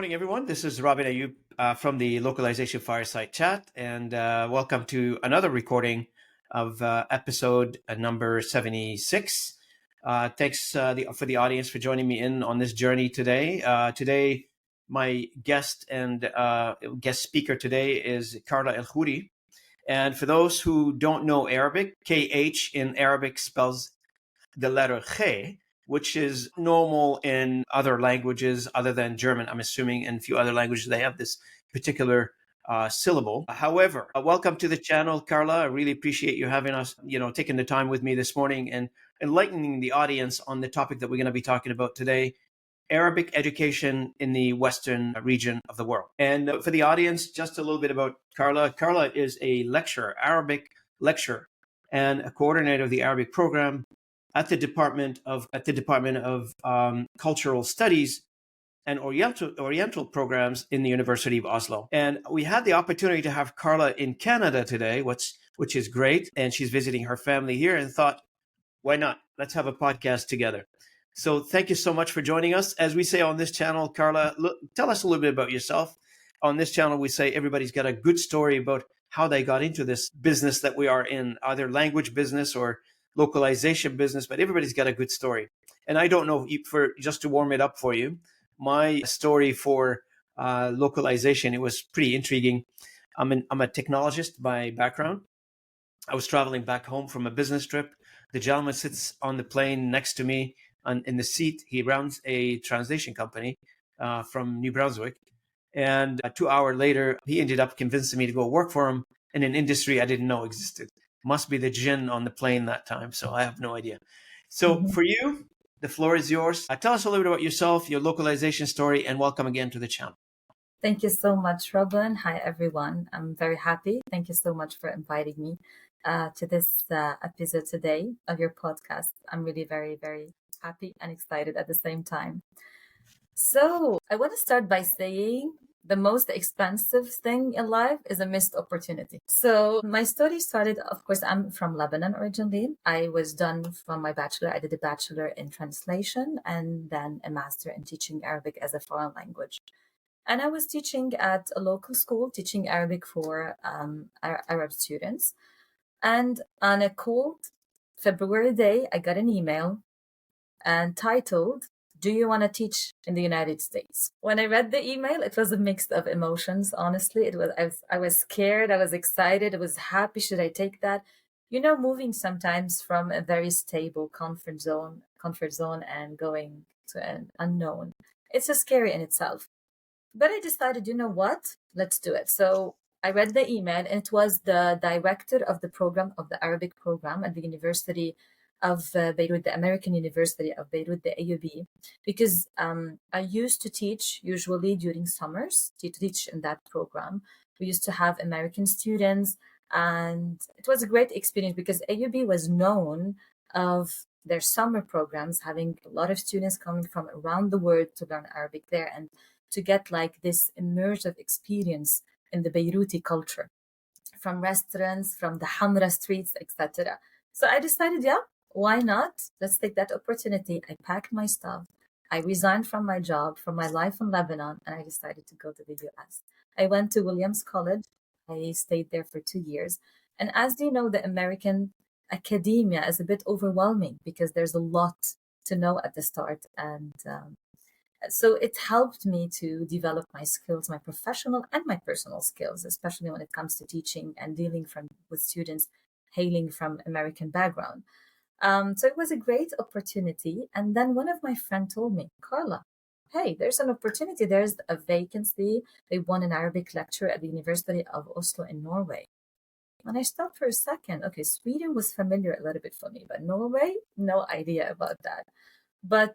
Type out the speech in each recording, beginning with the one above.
morning, everyone. This is Robin Ayub from the Localization Fireside chat, and welcome to another recording of episode number 76. Thanks for the audience for joining me in on this journey today. Today, my guest and guest speaker today is Carla El Khoury. And for those who don't know Arabic, KH in Arabic spells the letter Khe, which is normal in other languages other than German. I'm assuming in a few other languages they have this particular syllable. However, welcome to the channel, Carla. I really appreciate you having us, taking the time with me this morning and enlightening the audience on the topic that we're going to be talking about today, Arabic education in the Western region of the world. And for the audience, just a little bit about Carla. Carla is a lecturer, Arabic lecturer, and a coordinator of the Arabic program at the Department of Cultural Studies and Oriental programs in the University of Oslo. And we had the opportunity to have Carla in Canada today, which is great. And she's visiting her family here and thought, why not? Let's have a podcast together. So thank you so much for joining us. As we say on this channel, Carla, tell us a little bit about yourself. On this channel, we say everybody's got a good story about how they got into this business that we are in, either language business or localization business, but everybody's got a good story. And I don't know, for just to warm it up for you, my story for localization, it was pretty intriguing. I'm a technologist by background. I was traveling back home from a business trip. The gentleman sits on the plane next to me in the seat. He runs a translation company from New Brunswick. And 2 hours later, he ended up convincing me to go work for him in an industry I didn't know existed. Must be the gin on the plane that time, so I have no idea. So for you, the floor is yours. Tell us a little bit about yourself, your localization story, and welcome again to the channel. Thank you so much, Robin. Hi, everyone. I'm very happy. Thank you so much for inviting me to this episode today of your podcast. I'm really very, very happy and excited at the same time. So I want to start by saying the most expensive thing in life is a missed opportunity. So my story started, of course, I'm from Lebanon originally. I was done from my bachelor. I did a bachelor in translation and then a master in teaching Arabic as a foreign language. And I was teaching at a local school, teaching Arabic for Arab students. And on a cold February day, I got an email and titled, "Do you want to teach in the United States?" When I read the email, it was a mix of emotions. Honestly, I was scared. I was excited. I was happy. Should I take that? Moving sometimes from a very stable comfort zone and going to an unknown. It's so scary in itself. But I decided, you know what? Let's do it. So I read the email, and it was the director of the program, of the Arabic program at the University of Beirut, the American University of Beirut, the AUB, because I used to teach usually during summers, to teach in that program. We used to have American students, and it was a great experience because AUB was known of their summer programs, having a lot of students coming from around the world to learn Arabic there and to get like this immersive experience in the Beiruti culture, from restaurants, from the Hamra streets, etc. So I decided, yeah, why not? Let's take that opportunity. I packed my stuff. I resigned from my job, from my life in Lebanon, and I decided to go to the US. I went to Williams College. I stayed there for 2 years. And as you know, the American academia is a bit overwhelming because there's a lot to know at the start. And so it helped me to develop my skills, my professional and my personal skills, especially when it comes to teaching and dealing with students hailing from American background. So it was a great opportunity. And then one of my friends told me, "Carla, hey, there's an opportunity. There's a vacancy. They want an Arabic lecturer at the University of Oslo in Norway." And I stopped for a second. Okay, Sweden was familiar a little bit for me, but Norway, no idea about that. But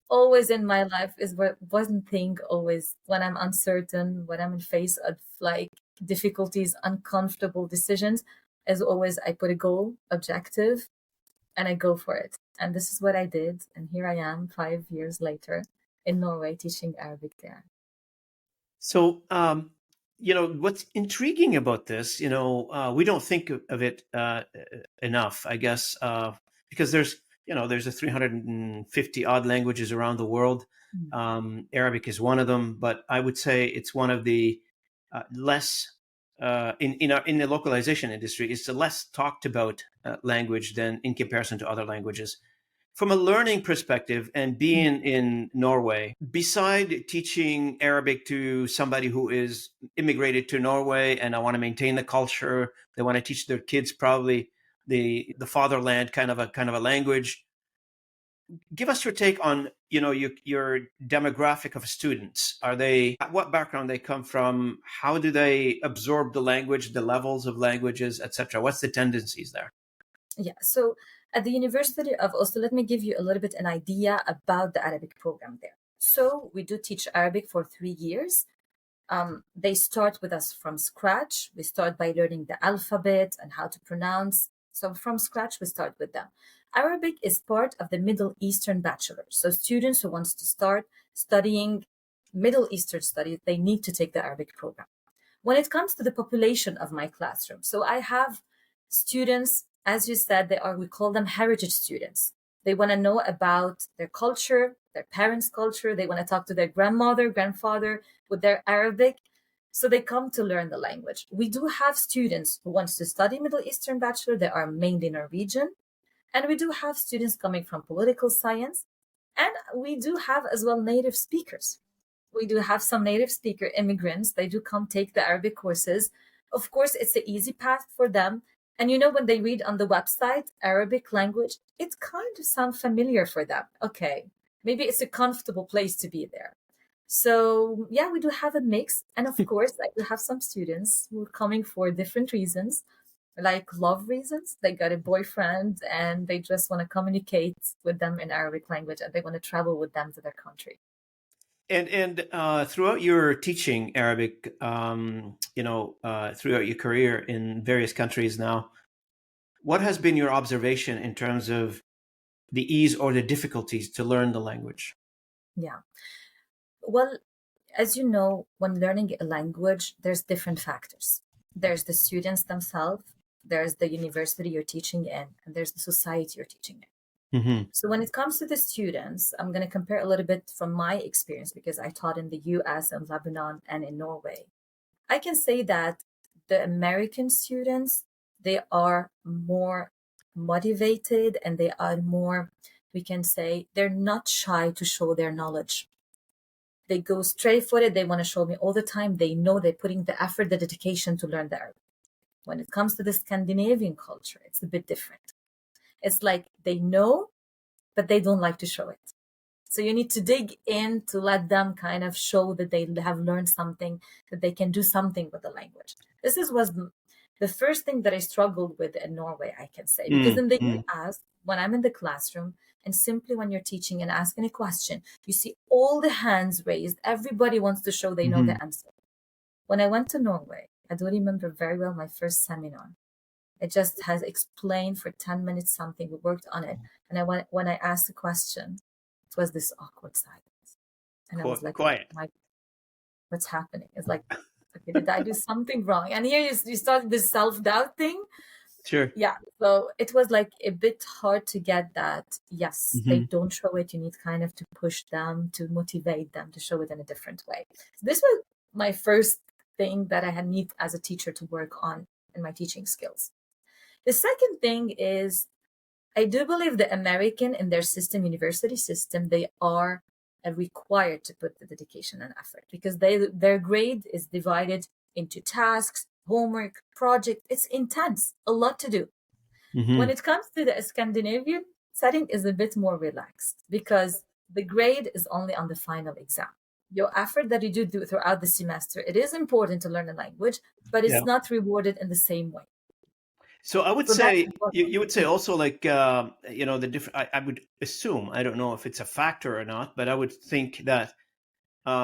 always in my life is one thing always when I'm uncertain, when I'm in face of like difficulties, uncomfortable decisions, as always, I put a goal, objective, and I go for it. And this is what I did. And here I am 5 years later in Norway teaching Arabic there. So, what's intriguing about this, we don't think of it enough, I guess, because there's there's a 350 odd languages around the world. Mm. Arabic is one of them, but I would say it's one of the less in the localization industry. It's the less talked about language than in comparison to other languages. From a learning perspective, and Mm. being in Norway, beside teaching Arabic to somebody who is immigrated to Norway and I want to maintain the culture, they want to teach their kids probably the fatherland kind of a language. Give us your take on your demographic of students. Are they, what background they come from? How do they absorb the language, the levels of languages, etc.? What's the tendencies there? Yeah. So at the University of Oslo, let me give you a little bit an idea about the Arabic program there. So we do teach Arabic for 3 years. They start with us from scratch. We start by learning the alphabet and how to pronounce. So from scratch, we start with them. Arabic is part of the Middle Eastern Bachelor. So students who wants to start studying Middle Eastern studies, they need to take the Arabic program. When it comes to the population of my classroom, so I have students, as you said, we call them heritage students. They want to know about their culture, their parents' culture. They want to talk to their grandmother, grandfather with their Arabic. So they come to learn the language. We do have students who wants to study Middle Eastern Bachelor. They are mainly Norwegian. And we do have students coming from political science. And we do have as well native speakers. We do have some native speaker immigrants. They do come take the Arabic courses. Of course, it's an easy path for them. And when they read on the website Arabic language, it kind of sounds familiar for them. Okay, maybe it's a comfortable place to be there. So yeah, we do have a mix. And of course, I do have some students who are coming for different reasons, like love reasons. They got a boyfriend and they just want to communicate with them in Arabic language and they want to travel with them to their country. And throughout your teaching Arabic, throughout your career in various countries now, what has been your observation in terms of the ease or the difficulties to learn the language? Yeah. Well, as you know, when learning a language, there's different factors. There's the students themselves, there's the university you're teaching in, and there's the society you're teaching in. Mm-hmm. So when it comes to the students, I'm going to compare a little bit from my experience because I taught in the US and Lebanon and in Norway. I can say that the American students, they are more motivated and they are more, we can say, they're not shy to show their knowledge. They go straight for it. They want to show me all the time. They know they're putting the effort, the dedication to learn the Arabic. When it comes to the Scandinavian culture, it's a bit different. It's like they know, but they don't like to show it. So you need to dig in to let them kind of show that they have learned something, that they can do something with the language. This was the first thing that I struggled with in Norway, I can say, because in the US, when I'm in the classroom, and simply when you're teaching and asking a question, you see all the hands raised. Everybody wants to show they know the answer. When I went to Norway, I do remember very well my first seminar. It just has explained for 10 minutes something. We worked on it. And when I asked the question, it was this awkward silence. And I was like, Quiet. what's happening? It's like, okay, did I do something wrong? And here you start this self-doubt thing. Sure. Yeah. So it was like a bit hard to get that. Yes, they don't show it. You need kind of to push them, to motivate them to show it in a different way. So this was my first thing that I had need as a teacher to work on in my teaching skills. The second thing is, I do believe the American in their system, university system, they are required to put the dedication and effort because their grade is divided into tasks, homework, project. It's intense, a lot to do. When it comes to the Scandinavian setting, is a bit more relaxed because the grade is only on the final exam. Your effort that you do throughout the semester, it is important to learn a language, but it's not rewarded in the same way. So I would say you would say also like the different. I would assume, I don't know if it's a factor or not, but I would think that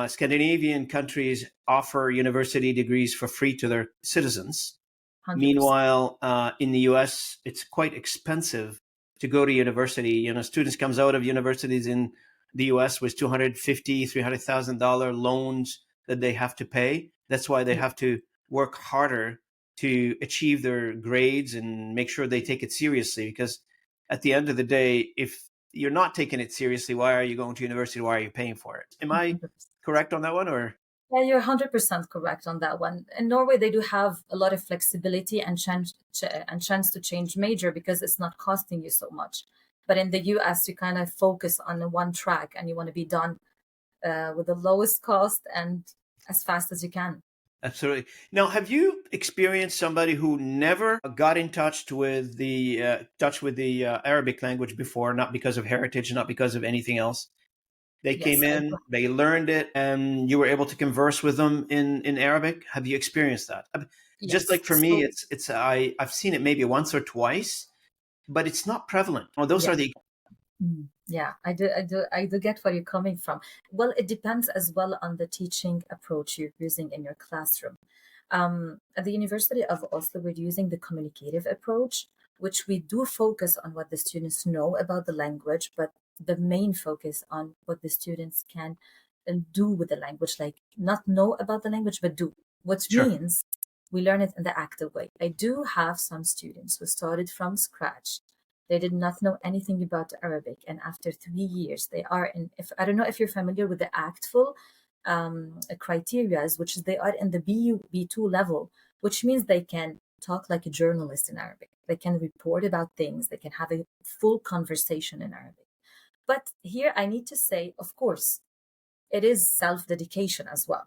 Scandinavian countries offer university degrees for free to their citizens. 100%. Meanwhile, in the US, it's quite expensive to go to university. Students comes out of universities in the US with $250,000, $300,000 loans that they have to pay. That's why they have to work harder to achieve their grades and make sure they take it seriously, because at the end of the day, if you're not taking it seriously, why are you going to university? Why are you paying for it? Am I 100%. correct on that one, or? Yeah, you're 100% correct on that one. In Norway, they do have a lot of flexibility and chance to change major because it's not costing you so much. But in the US, you kind of focus on the one track and you want to be done with the lowest cost and as fast as you can. Absolutely. Now, have you experienced somebody who never got in touch with the Arabic language before, not because of heritage, not because of anything else? They came Yes, I do. in, they learned it, and you were able to converse with them in Arabic. Have you experienced that? Just Yes. like for me, So, I've seen it maybe once or twice, but it's not prevalent. Oh, those yeah. are the Yeah, I do get where you're coming from. Well, it depends as well on the teaching approach you're using in your classroom. At the University of Oslo, we're using the communicative approach, which we do focus on what the students know about the language, but the main focus on what the students can do with the language, like not know about the language, but do, which sure. means we learn it in the active way. I do have some students who started from scratch. They did not know anything about Arabic, and after 3 years, they are in. If I don't know if you're familiar with the ACTFL criterias, which is they are in the B2 level, which means they can talk like a journalist in Arabic. They can report about things. They can have a full conversation in Arabic. But here I need to say, of course, it is self dedication as well.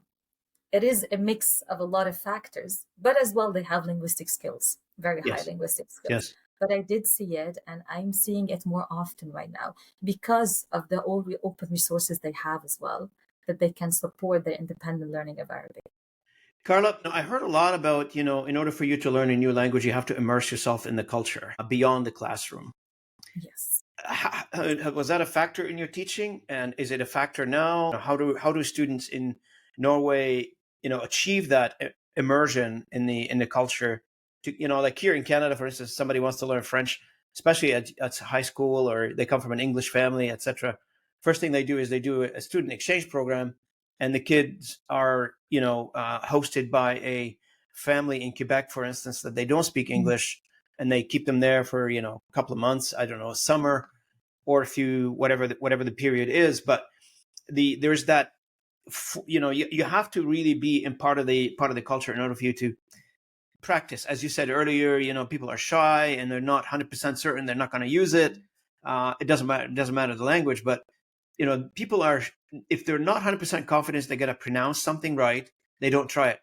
It is a mix of a lot of factors, but as well, they have linguistic skills, very high Yes. linguistic skills. Yes. But I did see it, and I'm seeing it more often right now because of the all open resources they have as well, that they can support the independent learning of Arabic. Carla, I heard a lot about, in order for you to learn a new language, you have to immerse yourself in the culture beyond the classroom. Yes. Was that a factor in your teaching, and is it a factor now? How do students in Norway achieve that immersion in the culture? To like here in Canada, for instance, somebody wants to learn French, especially at high school, or they come from an English family, etc. First thing they do is they do a student exchange program, and the kids are hosted by a family in Quebec, for instance, that they don't speak Mhm. English, and they keep them there for a couple of months, I don't know, a summer, or if you whatever the period is. But there's that you have to really be in part of the culture in order for you to practice. As you said earlier, people are shy and they're not 100% certain they're not going to use it. It doesn't matter the language, but people are, if they're not 100% confident they're going to pronounce something right, they don't try it.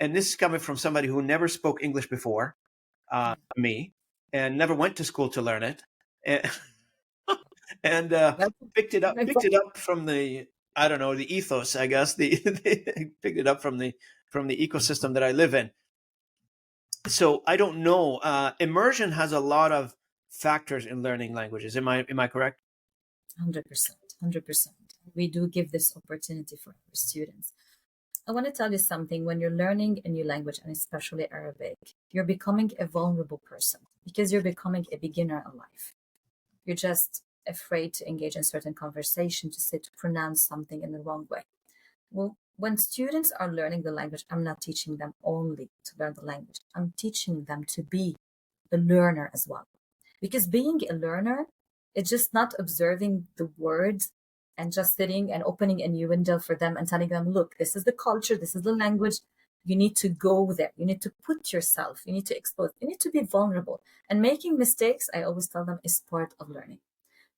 And this is coming from somebody who never spoke English before, me, and never went to school to learn it, and, and That's picked it up from the, I don't know, the ethos, I guess. They picked it up from the ecosystem that I live in. So I don't know. Immersion has a lot of factors in learning languages. Am I correct? 100%, 100%. We do give this opportunity for our students. I want to tell you something. When you're learning a new language, and especially Arabic, you're becoming a vulnerable person because you're becoming a beginner in life. You're just afraid to engage in certain conversation, to say, to pronounce something in the wrong way. Well, when students are learning the language, I'm not teaching them only to learn the language. I'm teaching them to be a learner as well. Because being a learner is just not observing the words and just sitting and opening a new window for them and telling them, look, this is the culture, this is the language. You need to go there. You need to put yourself, you need to expose, you need to be vulnerable. And making mistakes, I always tell them, is part of learning.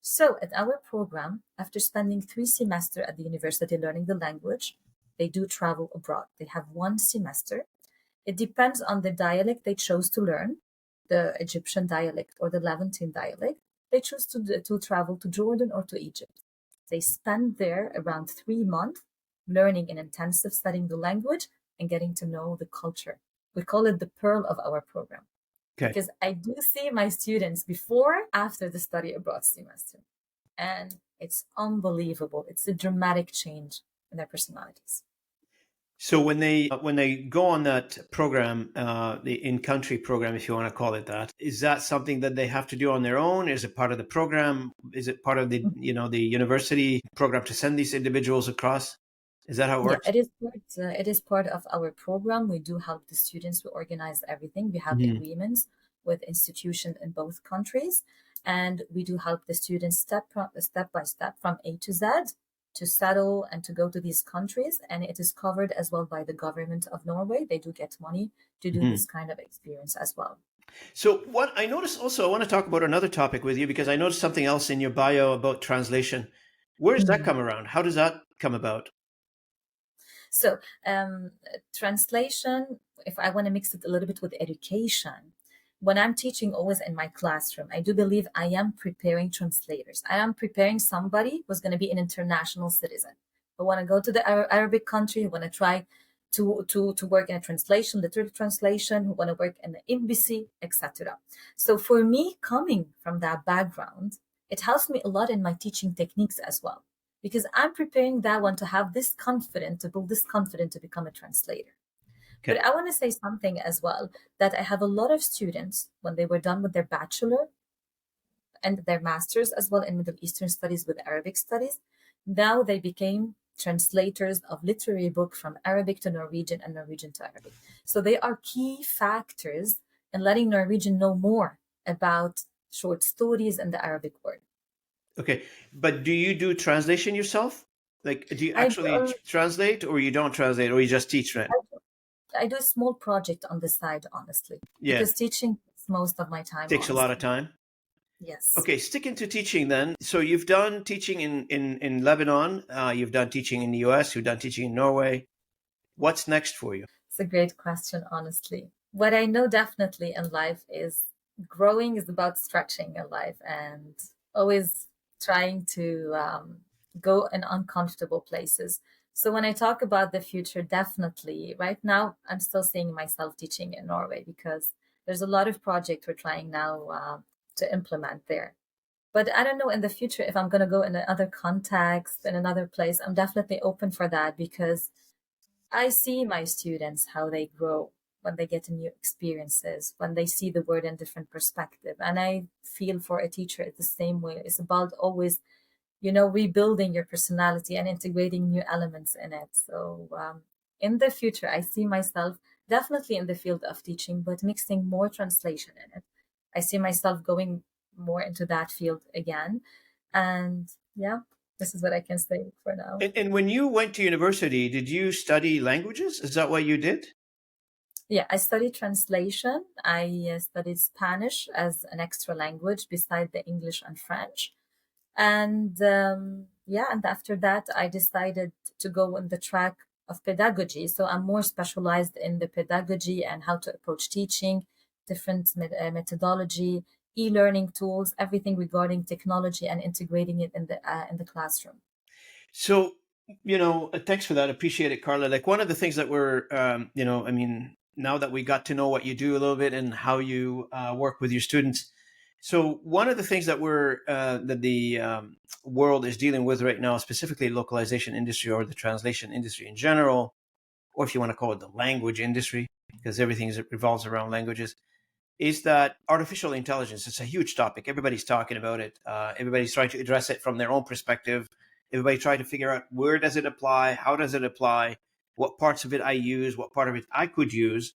So at our program, after spending 3 semesters at the university learning the language, they do travel abroad. They have 1 semester. It depends on the dialect they chose to learn, the Egyptian dialect or the Levantine dialect. They choose to travel to Jordan or to Egypt. They spend there around 3 months learning and intensive studying the language and getting to know the culture. We call it the pearl of our program Okay. because I do see my students before, after the study abroad semester. And it's unbelievable. It's a dramatic change in their personalities. So when they go on that program, the in-country program, if you want to call it that, is that something that they have to do on their own? Is it part of the program? Is it part of the university program to send these individuals across? Is that how it Yeah, works? it is part of our program. We do help the students. We organize everything. We have Mhm. agreements with institutions in both countries. And we do help the students step by step from A to Z to settle and to go to these countries. And it is covered as well by the government of Norway. They do get money to do this kind of experience as well. So what I noticed also, I want to talk about another topic with you because I noticed something else in your bio about translation. Where does that come around? How does that come about? So translation, if I want to mix it a little bit with education, when I'm teaching always in my classroom, I do believe I am preparing translators. I am preparing somebody who's going to be an international citizen who want to go to the Arabic country, who want to try to work in a translation, literary translation, who want to work in the embassy, etc. So for me, coming from that background, it helps me a lot in my teaching techniques as well, because I'm preparing that one to have this confidence, to build this confidence to become a translator. Okay. But I want to say something as well, that I have a lot of students when they were done with their bachelor and their masters as well in Middle Eastern studies with Arabic studies. Now they became translators of literary book from Arabic to Norwegian and Norwegian to Arabic. So they are key factors in letting Norwegian know more about short stories in the Arabic world. Okay. But do you do translation yourself? Like, do you I, actually translate or you don't translate or you just teach it? I do a small project on the side, honestly, Yeah. because teaching is most of my time, Takes a lot of honestly. time. Yes, Okay, sticking to teaching then. So you've done teaching in Lebanon, you've done teaching in the US, you've done teaching in Norway. What's next for you? it's a great question, honestly. What I know definitely in life is growing is about stretching in life and always trying to go in uncomfortable places. So when I talk about the future, definitely right now, I'm still seeing myself teaching in Norway because there's a lot of projects we're trying now to implement there. But I don't know in the future if I'm going to go in another context, in another place. I'm definitely open for that because I see my students how they grow when they get new experiences, when they see the word in different perspective. And I feel for a teacher it's the same way. It's about always, rebuilding your personality and integrating new elements in it. So in the future, I see myself definitely in the field of teaching, but mixing more translation in it. I see myself going more into that field again. And yeah, this is what I can say for now. And when you went to university, did you study languages? Is that what you did? Yeah, I studied translation. I studied Spanish as an extra language beside the English and French. And yeah, and after that, I decided to go on the track of pedagogy. So I'm more specialized in the pedagogy and how to approach teaching, different methodology, e-learning tools, everything regarding technology and integrating it in the classroom. So, thanks for that. Appreciate it, Carla. Like one of the things that we're, I mean, now that we got to know what you do a little bit and how you work with your students. So one of the things that the world is dealing with right now, specifically localization industry or the translation industry in general, or if you want to call it the language industry, because everything revolves around languages, is that artificial intelligence. It's a huge topic. Everybody's talking about it. Everybody's trying to address it from their own perspective. Everybody trying to figure out where does it apply, how does it apply, what parts of it I use, what part of it I could use,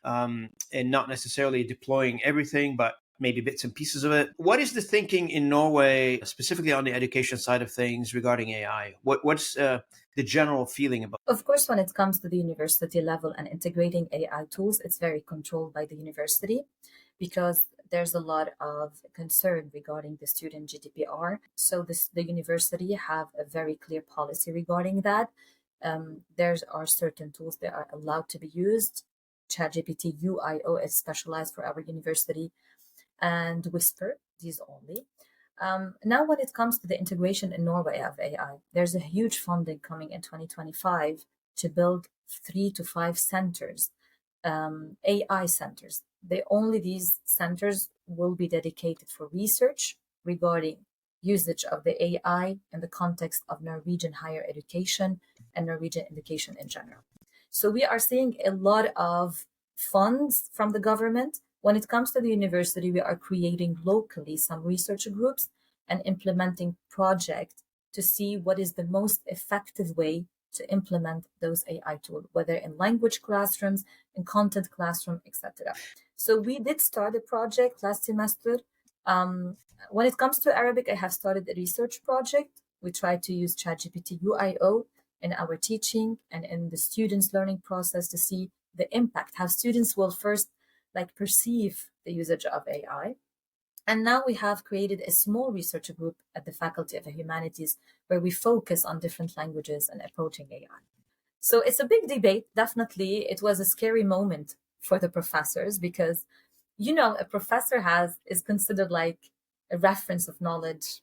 and not necessarily deploying everything, but maybe bits and pieces of it. What is the thinking in Norway, specifically on the education side of things regarding AI? What's the general feeling about? Of course, when it comes to the university level and integrating AI tools, it's very controlled by the university because there's a lot of concern regarding the student GDPR. So the university have a very clear policy regarding that. There are certain tools that are allowed to be used. ChatGPT UIO is specialized for our university, and Whisper, these only. Now, when it comes to the integration in Norway of AI, there's a huge funding coming in 2025 to build 3 to 5 centers, AI centers. These centers will be dedicated for research regarding usage of the AI in the context of Norwegian higher education and Norwegian education in general. So we are seeing a lot of funds from the government. When it comes to the university, we are creating locally some research groups and implementing projects to see what is the most effective way to implement those AI tools, whether in language classrooms, in content classroom, etc. So we did start a project last semester When it comes to Arabic, I have started a research project. We try to use ChatGPT UIO in our teaching and in the students' learning process to see the impact, how students will first like perceive the usage of AI. And now we have created a small research group at the Faculty of the Humanities where we focus on different languages and approaching AI. So it's a big debate. Definitely, it was a scary moment for the professors because, a professor is considered like a reference of knowledge.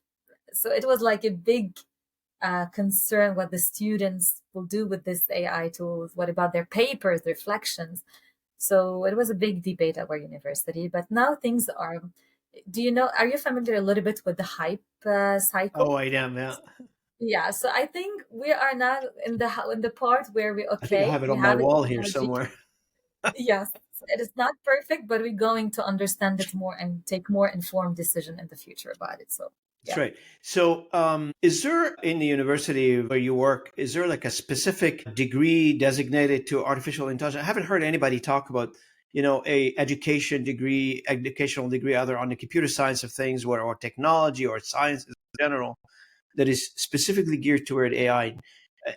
So it was like a big concern what the students will do with this AI tools. What about their papers, reflections? So it was a big debate at our university. But now things are. Are you familiar a little bit with the hype Oh, cycle? I am. Yeah, Yeah, so I think we are now in the part where I think I have it we on my have a wall here technology. somewhere. Yes, it is not perfect, but we're going to understand it more and take more informed decision in the future about it. So That's yeah, right. So, is there in the university where you work, is there like a specific degree designated to artificial intelligence? I haven't heard anybody talk about, a educational degree, either on the computer science of things, or technology, or science in general, that is specifically geared toward AI.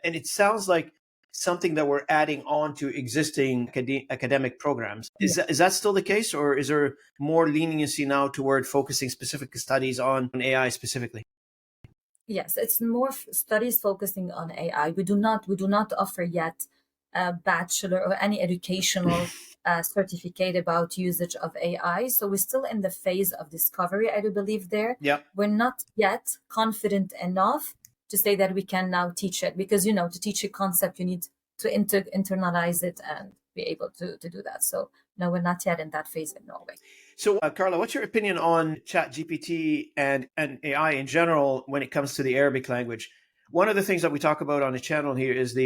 And it sounds like something that we're adding on to existing academic programs. yeah. Is that still the case, or is there more leniency now toward focusing specific studies on AI specifically? Yes, it's more studies focusing on AI. We do not offer yet a bachelor or any educational certificate about usage of AI. So we're still in the phase of discovery, I do believe there. Yep. We're not yet confident enough to say that we can now teach it because, to teach a concept, you need to internalize it and be able to do that. So no, we're not yet in that phase in Norway. So, Carla, what's your opinion on Chat GPT and AI in general when it comes to the Arabic language? One of the things that we talk about on the channel here is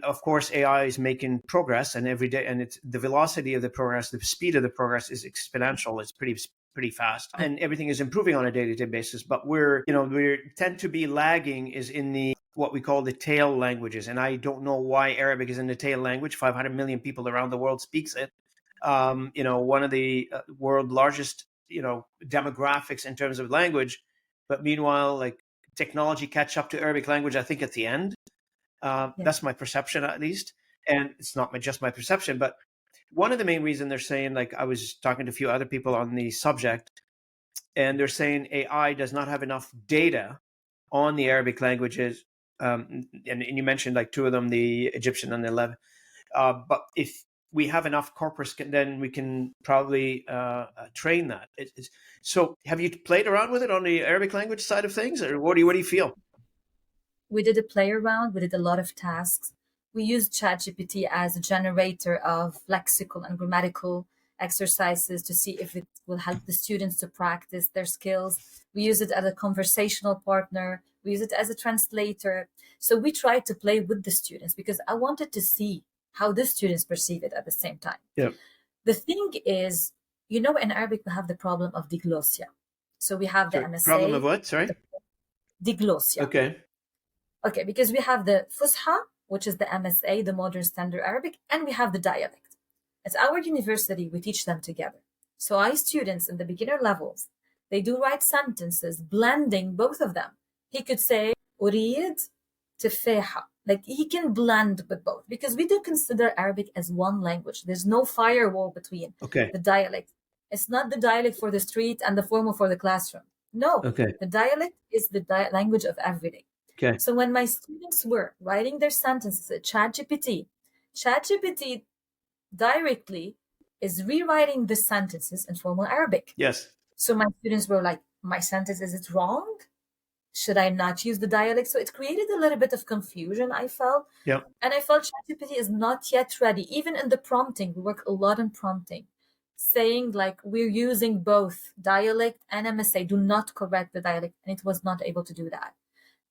of course, AI is making progress, and every day, and it's the velocity of the progress, the speed of the progress is exponential. It's pretty fast, and everything is improving on a day-to-day basis. But we tend to be lagging is in the what we call the tail languages, and I don't know why Arabic is in the tail language. 500 million people around the world speaks it. One of the world largest, demographics in terms of language. But meanwhile, like technology catch up to Arabic language, I think at the end. Yeah. That's my perception, at least. And it's not just my perception, but one of the main reasons they're saying, like I was talking to a few other people on the subject, and they're saying AI does not have enough data on the Arabic languages. And you mentioned like two of them, the Egyptian and the Lev. But if we have enough corpus, then we can probably train that. So, have you played around with it on the Arabic language side of things, or what do you feel? We did a play around, we did a lot of tasks. We used ChatGPT as a generator of lexical and grammatical exercises to see if it will help the students to practice their skills. We use it as a conversational partner. We use it as a translator. So we tried to play with the students because I wanted to see how the students perceive it at the same time. Yeah. The thing is, in Arabic, we have the problem of diglossia. So we have the Sorry, problem of MSA, what? Sorry. the diglossia. Okay. Okay, because we have the Fusha, which is the MSA, the Modern Standard Arabic, and we have the dialect. At our university, we teach them together. So our students in the beginner levels, they do write sentences blending both of them. He could say, أريد تفاحة. Like he can blend with both because we do consider Arabic as one language. There's no firewall between Okay. the dialect. It's not the dialect for the street and the formal for the classroom. No, Okay. the dialect is the language of everyday. Okay. So when my students were writing their sentences at ChatGPT directly is rewriting the sentences in formal Arabic. Yes. So my students were like, my sentence, is it wrong? Should I not use the dialect? So it created a little bit of confusion, I felt. Yeah. And I felt ChatGPT is not yet ready. Even in the prompting, we work a lot in prompting, saying like we're using both dialect and MSA. Do not correct the dialect. And it was not able to do that.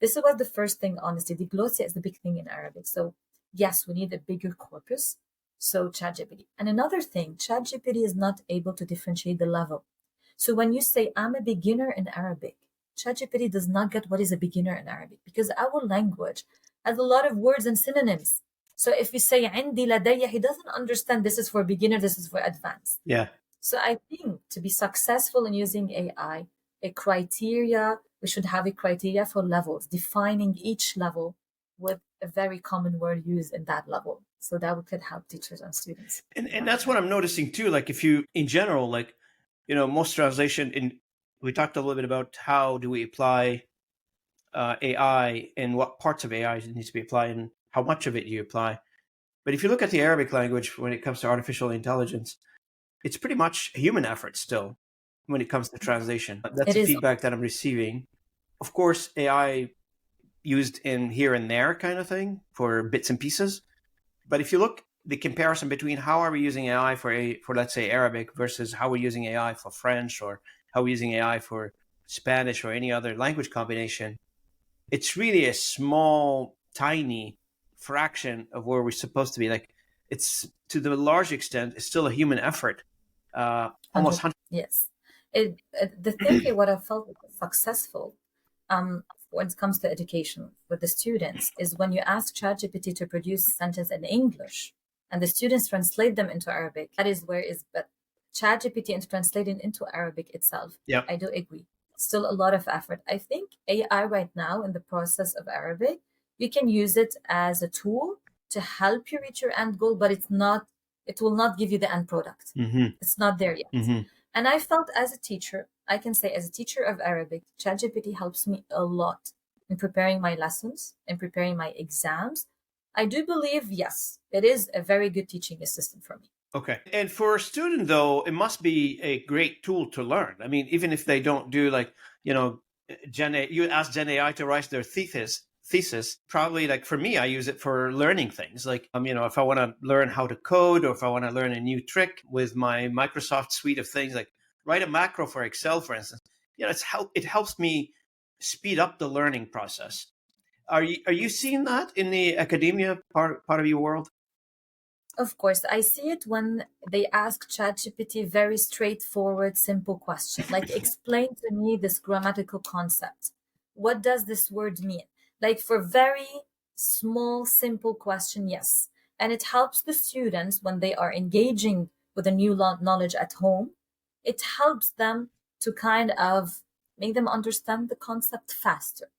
This was the first thing, honestly. Diglossia is the big thing in Arabic. So yes, we need a bigger corpus. So ChatGPT. And another thing, ChatGPT is not able to differentiate the level. So when you say I'm a beginner in Arabic, ChatGPT does not get what is a beginner in Arabic because our language has a lot of words and synonyms. So if we say عندي لدي, he doesn't understand this is for beginner, this is for advanced. Yeah. So I think to be successful in using AI, we should have a criteria for levels, defining each level with a very common word used in that level. So that we could help teachers and students. And that's what I'm noticing too. Like if you, in general, like, most translation we talked a little bit about how do we apply AI and what parts of AI needs to be applied and how much of it you apply. But if you look at the Arabic language when it comes to artificial intelligence, it's pretty much a human effort still when it comes to translation. That's It the is, feedback that I'm receiving. Of course, AI used in here and there kind of thing for bits and pieces. But if you look the comparison between how are we using AI for let's say Arabic versus how we're using AI for French or how we're using AI for Spanish or any other language combination, it's really a small, tiny fraction of where we're supposed to be. Like it's to the large extent, it's still a human effort. Almost 100. 100. Yes. The thing what I felt successful when it comes to education with the students is when you ask ChatGPT to produce sentence in English and the students translate them into Arabic. That is where is but ChatGPT and translating into Arabic itself. Yeah. I do agree. Still a lot of effort. I think AI right now in the process of Arabic, you can use it as a tool to help you reach your end goal, but it will not give you the end product. Mm-hmm. It's not there yet. Mm-hmm. And I felt as a teacher, I can say as a teacher of Arabic, ChatGPT helps me a lot in preparing my lessons, in preparing my exams. I do believe, yes, it is a very good teaching assistant for me. Okay. And for a student, though, it must be a great tool to learn. I mean, even if they don't do like, you ask Gen AI to write their thesis, probably like for me, I use it for learning things. Like, if I want to learn how to code or if I want to learn a new trick with my Microsoft suite of things, like write a macro for Excel, for instance, it helps me speed up the learning process. Are you seeing that in the academia part of your world? Of course, I see it when they ask ChatGPT very straightforward, simple question, like explain to me this grammatical concept. What does this word mean? Like for very small, simple question, yes. And it helps the students when they are engaging with a new knowledge at home. It helps them to kind of make them understand the concept faster.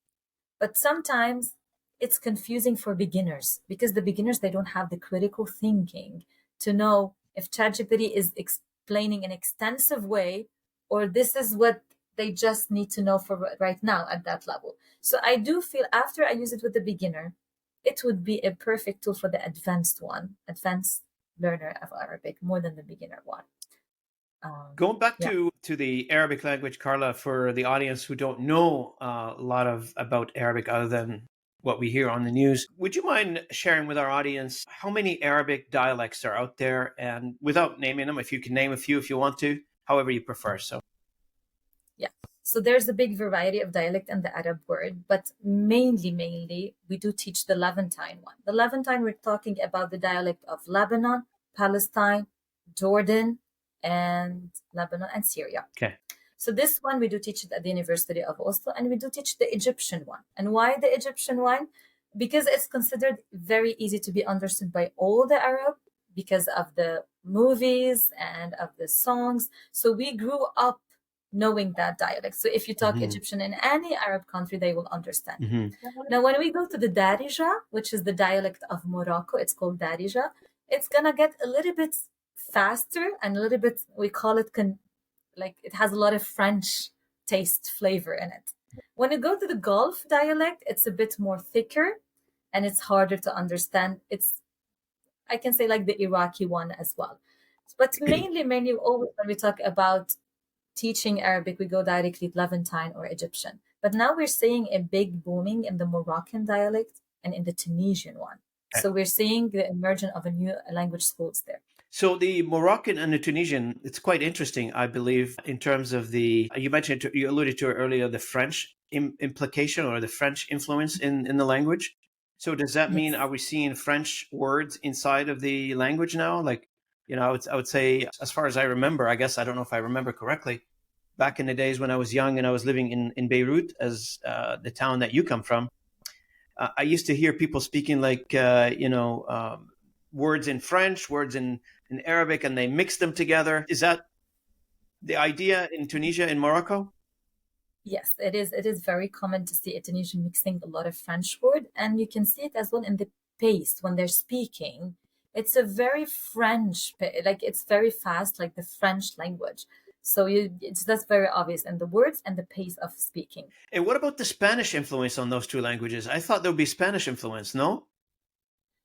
But sometimes it's confusing for beginners because the beginners they don't have the critical thinking to know if ChatGPT is explaining in extensive way or this is what they just need to know for right now at that level. So I do feel after I use it with the beginner, it would be a perfect tool for the advanced learner of Arabic more than the beginner one. Going back Yeah. to the Arabic language, Carla, for the audience who don't know a lot about Arabic other than what we hear on the news, would you mind sharing with our audience how many Arabic dialects are out there? And without naming them, if you can name a few if you want to, however you prefer. So, Yeah. So there's a big variety of dialect in the Arab word, but mainly, we do teach the Levantine one. The Levantine, we're talking about the dialect of Lebanon, Palestine, Jordan, and Lebanon and Syria. okay. So this one we do teach it at the University of Oslo, and we do teach the Egyptian one. And why the Egyptian one? Because it's considered very easy to be understood by all the Arab because of the movies and of the songs. So we grew up knowing that dialect. So if you talk Mm-hmm. Egyptian in any Arab country, they will understand. Mm-hmm. Now, when we go to the Darija, which is the dialect of Morocco, it's called Darija, it's gonna get a little bit faster and a little bit, we call it like it has a lot of French taste flavor in it. When you go to the Gulf dialect, it's a bit more thicker and it's harder to understand. I can say like the Iraqi one as well. But mainly, always when we talk about teaching Arabic, we go directly Levantine or Egyptian. But now we're seeing a big booming in the Moroccan dialect and in the Tunisian one. So we're seeing the emergence of a new language schools there. So the Moroccan and the Tunisian, it's quite interesting, I believe, in terms of you alluded to earlier, the French implication or the French influence in the language. So does that mean, Yes. are we seeing French words inside of the language now? Like, I would say, as far as I remember, I guess, I don't know if I remember correctly, back in the days when I was young and I was living in Beirut, as the town that you come from, I used to hear people speaking like, words in French, words in Arabic, and they mix them together. Is that the idea in Tunisia, in Morocco? Yes, it is. It is very common to see a Tunisian mixing a lot of French word, and you can see it as well in the pace when they're speaking. It's a very like it's very fast, like the French language. So that's very obvious in the words and the pace of speaking. And what about the Spanish influence on those two languages? I thought there would be Spanish influence, no?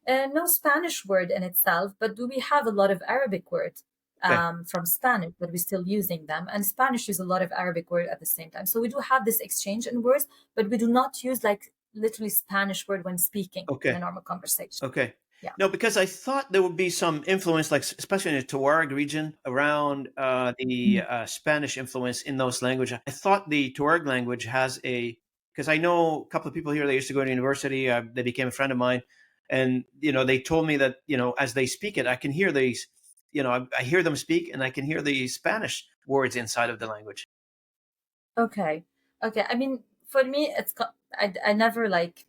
No Spanish word in itself, but do we have a lot of Arabic words Okay. from Spanish, but we're still using them. And Spanish use a lot of Arabic word at the same time. So we do have this exchange in words, but we do not use like literally Spanish word when speaking in a Okay. normal conversation. Okay. Yeah. No, because I thought there would be some influence, like especially in the Tuareg region, around the Mm. Spanish influence in those languages. I thought the Tuareg language has because I know a couple of people here. They used to go to university. They became a friend of mine, and they told me that as they speak it, I can hear these. I hear them speak, and I can hear the Spanish words inside of the language. Okay. Okay. I mean, for me, I never like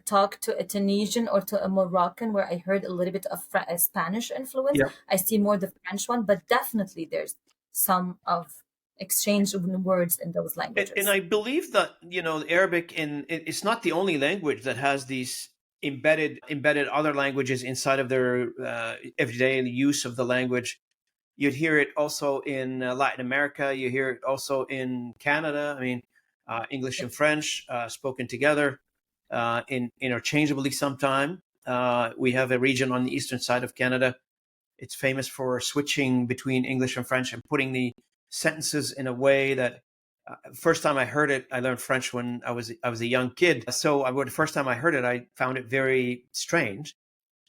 talk to a Tunisian or to a Moroccan where I heard a little bit of Spanish influence. Yeah. I see more the French one, but definitely there's some of exchange of words in those And languages. I believe that Arabic it's not the only language that has these embedded other languages inside of their everyday use of the language. You'd hear it also in Latin America. You hear it also in Canada. I mean, English and French spoken together interchangeably. Sometime we have a region on the eastern side of Canada. It's famous for switching between English and French and putting the sentences in a way that first time I heard it, I learned French when I was a young kid. So the first time I heard it, I found it very strange.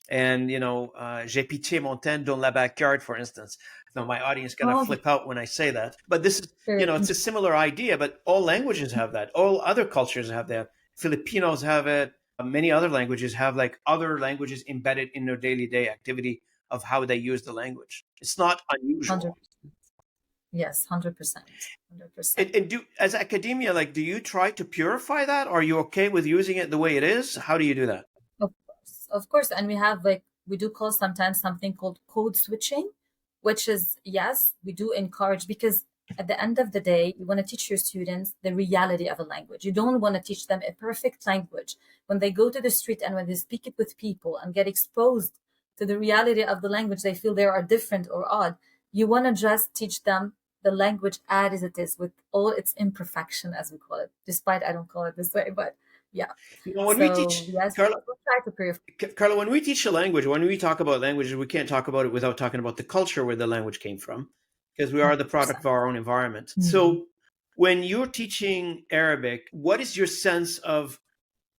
And j'ai pitié mon teint dans la backyard, for instance. Now my audience gonna Oh, flip out when I say that, but this is very it's a similar idea. But all languages have that. All other cultures have that. Filipinos have it. Many other languages have like other languages embedded in their daily day activity of how they use the language. It's not unusual. 100%. Yes, 100%. 100%. And do as academia, like, do you try to purify that? Are you okay with using it the way it is? How do you do that? Of course, of course. And we have like we do call sometimes something called code switching, which is yes, we do encourage because at the end of the day, you want to teach your students the reality of a language. You don't want to teach them a perfect language. When they go to the street and when they speak it with people and get exposed to the reality of the language, they feel they are different or odd. You want to just teach them the language as it is with all its imperfection, as we call it, despite I don't call it this way, but yeah. When we So teach, yes, Carla, we'll try to purify. Carla, when we teach a language, when we talk about languages, we can't talk about it without talking about the culture where the language came from, because we are the product of 100%. our own environment. Mhm. So, when you're teaching Arabic, what is your sense of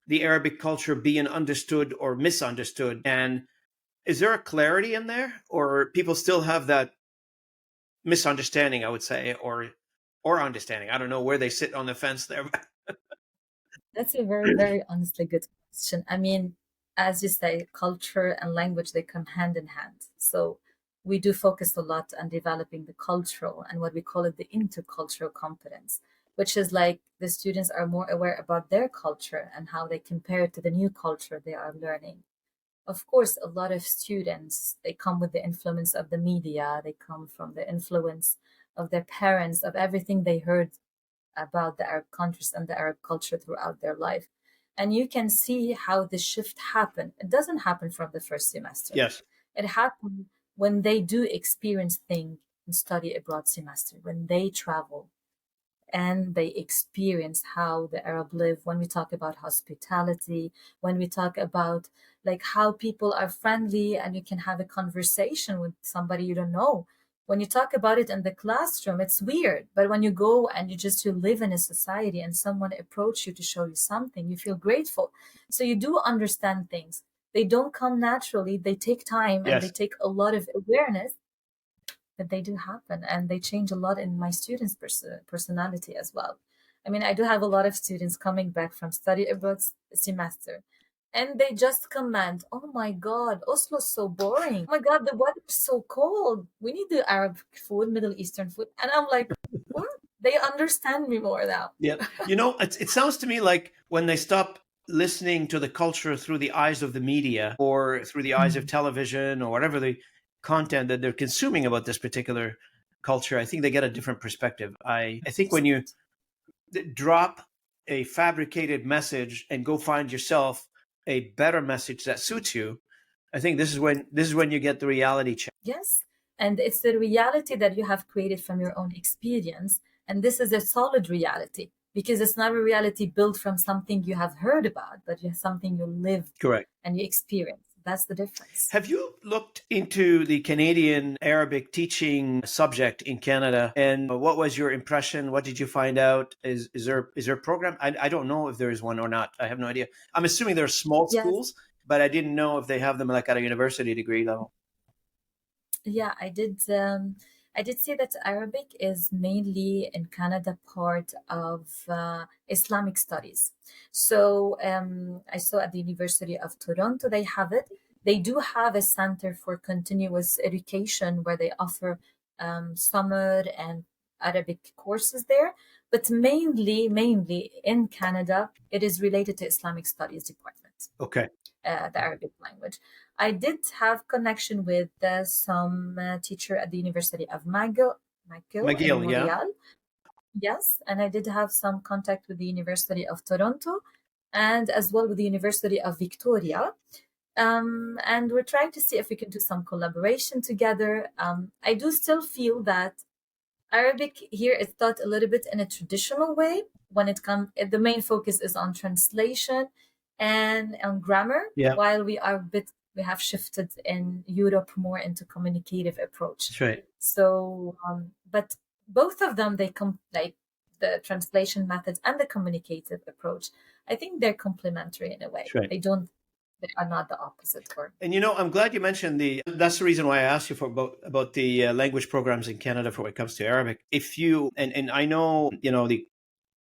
the Arabic culture being understood or misunderstood? And is there a clarity in there, or people still have that misunderstanding? I would say, or understanding. I don't know where they sit on the fence there. That's a very, very honestly good question. I mean, as you say, culture and language, they come hand in hand. So we do focus a lot on developing the cultural and what we call it the intercultural competence, which is like the students are more aware about their culture and how they compare it to the new culture they are learning. Of course, a lot of students, they come with the influence of the media, they come from the influence of their parents, of everything they heard about the Arab countries and the Arab culture throughout their life. And you can see how the shift happened. It doesn't happen from the first semester. Yes. It happened when they do experience things in study abroad semester, when they travel and they experience how the Arab live. When we talk about hospitality, when we talk about like how people are friendly and you can have a conversation with somebody you don't know. When you talk about it in the classroom, it's weird. But when you go and you live in a society and someone approach you to show you something, you feel grateful. So you do understand things. They don't come naturally. They take time and they Yes. take a lot of awareness, but they do happen and they change a lot in my students' personality as well. I mean, I do have a lot of students coming back from study abroad semester and they just comment, "Oh my God, Oslo's so boring. Oh my God, the weather's so cold. We need the Arab food, Middle Eastern food." And I'm like, what? They understand me more now. Yeah. It sounds to me like when they stop listening to the culture through the eyes of the media or through the eyes of Mm. television or whatever the content that they're consuming about this particular culture, I think they get a different perspective. I think when you drop a fabricated message and go find yourself a better message that suits you, I think this is when you get the reality check. Yes. And it's the reality that you have created from your own experience. And this is a solid reality because it's not a reality built from something you have heard about, but something you lived Correct. and you experienced. That's the difference. Have you looked into the Canadian Arabic teaching subject in Canada, and what was your impression? What did you find out? Is there a program? I don't know if there is one or not. I have no idea. I'm assuming there are small Yes. schools, but I didn't know if they have them like at a university degree level. Yeah, I did. I did see that Arabic is mainly in Canada part of Islamic studies. So I saw at the University of Toronto they have it. They do have a center for continuous education where they offer summer and Arabic courses there. But mainly in Canada, it is related to Islamic studies department, Okay. the Arabic language. I did have connection with some teacher at the University of McGill in McGill, yeah. Montreal. Yes, and I did have some contact with the University of Toronto and as well with the University of Victoria. And we're trying to see if we can do some collaboration together. I do still feel that Arabic here is taught a little bit in a traditional way when it comes, the main focus is on translation and on grammar, Yeah, while we have shifted in Europe more into communicative approach. that's right. So, but both of them, they come like the translation methods and the communicative approach. I think they're complementary in a way. That's right. They are not the opposite. Or And I'm glad you mentioned that's the reason why I asked you for about the language programs in Canada for when it comes to Arabic. If you and I know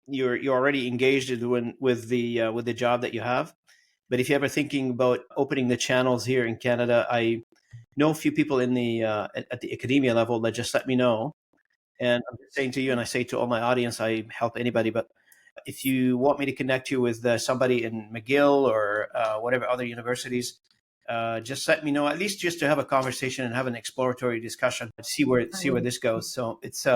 you're already engaged with the job that you have, but if you're ever thinking about opening the channels here in Canada, I know a few people in the at the academia level that just let me know. And I'm just saying to you, and I say to all my audience, I help anybody, but if you want me to connect you with somebody in McGill or whatever other universities, just let me know. At least just to have a conversation and have an exploratory discussion, see where this goes. So it's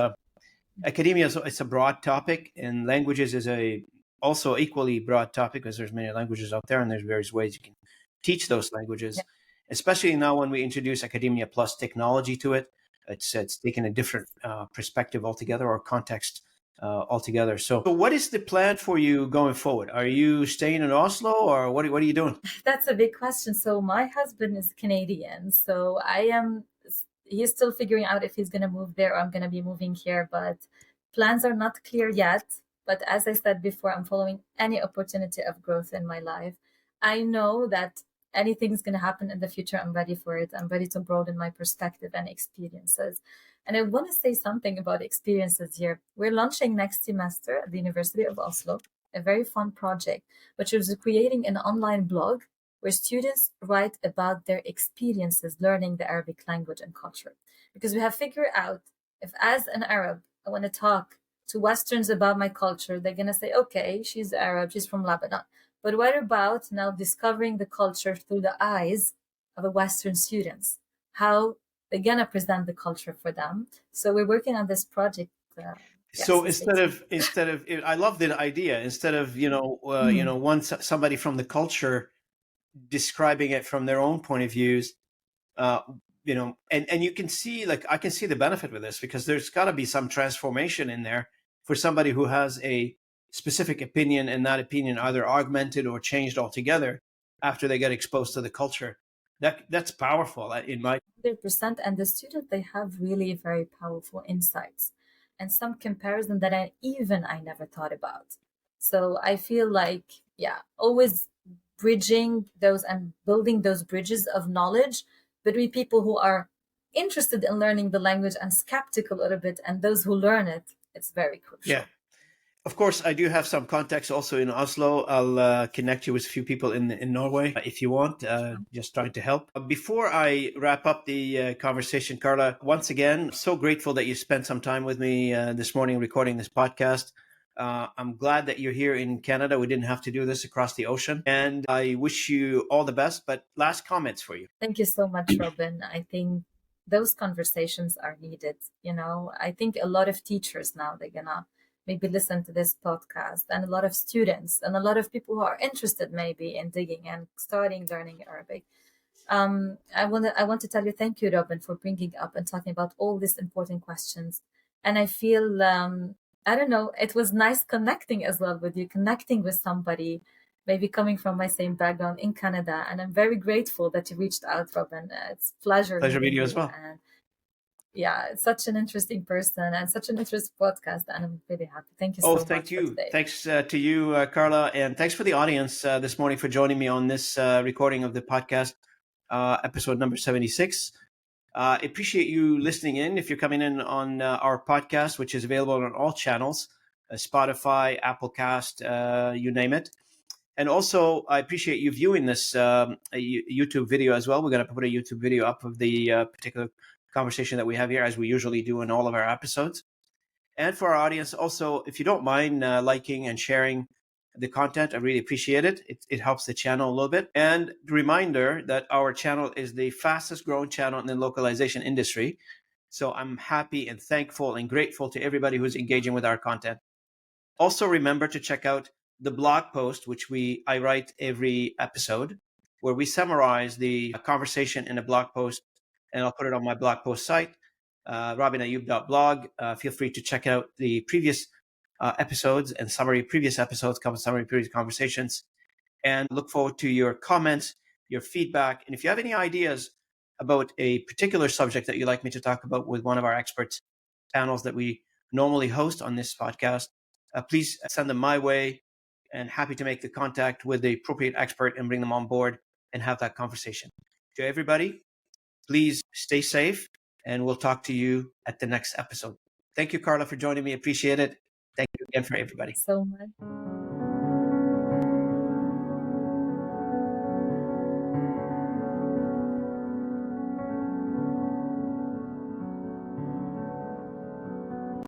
academia. It's a broad topic, and languages is a also equally broad topic because there's many languages out there, and there's various ways you can teach those languages. Yeah. Especially now when we introduce academia plus technology to it, it's taken a different perspective altogether or context altogether. So what is the plan for you going forward? Are you staying in Oslo, or what are you doing? That's a big question. So my husband is Canadian, so he's still figuring out if he's going to move there or I'm going to be moving here, but plans are not clear yet. But as I said before, I'm following any opportunity of growth in my life. I know that anything's going to happen in the future. I'm ready for it. I'm ready to broaden my perspective and experiences. And I want to say something about experiences here. We're launching next semester at the University of Oslo a very fun project, which is creating an online blog where students write about their experiences learning the Arabic language and culture. Because we have figured out if, as an Arab, I want to talk to Westerns about my culture, they're going to say, okay, she's Arab, she's from Lebanon. But what about now discovering the culture through the eyes of a Western students? How they're going to present the culture for them. So we're working on this project. So instead of I love the idea. Instead of somebody from the culture describing it from their own point of views, and you can see, like, I can see the benefit with this because there's got to be some transformation in there for somebody who has a specific opinion, and that opinion either augmented or changed altogether after they get exposed to the culture. That's powerful in my 100%. And the students, they have really very powerful insights and some comparison that I never thought about. So I feel like, yeah, always bridging those and building those bridges of knowledge between people who are interested in learning the language and skeptical a little bit, and those who learn it, it's very crucial. Yeah. Of course, I do have some contacts also in Oslo. I'll connect you with a few people in Norway if you want, just trying to help. Before I wrap up the conversation, Carla, once again, so grateful that you spent some time with me this morning recording this podcast. I'm glad that you're here in Canada. We didn't have to do this across the ocean. And I wish you all the best. But last comments for you. Thank you so much, Robin. I think those conversations are needed. I think a lot of teachers now, they're gonna maybe listen to this podcast, and a lot of students and a lot of people who are interested maybe in digging and starting learning Arabic. I want to tell you thank you, Robin, for bringing up and talking about all these important questions. And I feel I don't know, it was nice connecting as well with you, connecting with somebody maybe coming from my same background in Canada. And I'm very grateful that you reached out, Robin. It's a pleasure Pleasure meeting meeting you as you. well. And yeah, it's such an interesting person and such an interesting podcast. And I'm really happy. Thank you Oh, so thank much for you. today. Thanks to you, Carla, and thanks for the audience this morning for joining me on this recording of the podcast, episode number 76. I appreciate you listening in. If you're coming in on our podcast, which is available on all channels, Spotify, Applecast, you name it. And also, I appreciate you viewing this YouTube video as well. We're going to put a YouTube video up of the particular conversation that we have here, as we usually do in all of our episodes. And for our audience, also, if you don't mind liking and sharing the content, I really appreciate it. It helps the channel a little bit. And reminder that our channel is the fastest growing channel in the localization industry. So I'm happy and thankful and grateful to everybody who's engaging with our content. Also, remember to check out the blog post, which I write every episode, where we summarize the conversation in a blog post, and I'll put it on my blog post site, robinayoub.blog. Feel free to check out the previous episodes and previous conversations, and look forward to your comments, your feedback. And if you have any ideas about a particular subject that you'd like me to talk about with one of our experts panels that we normally host on this podcast, please send them my way, and happy to make the contact with the appropriate expert and bring them on board and have that conversation. To everybody, please stay safe, and we'll talk to you at the next episode. Thank you, Carla, for joining me. Appreciate it. Thank you again for everybody. So much.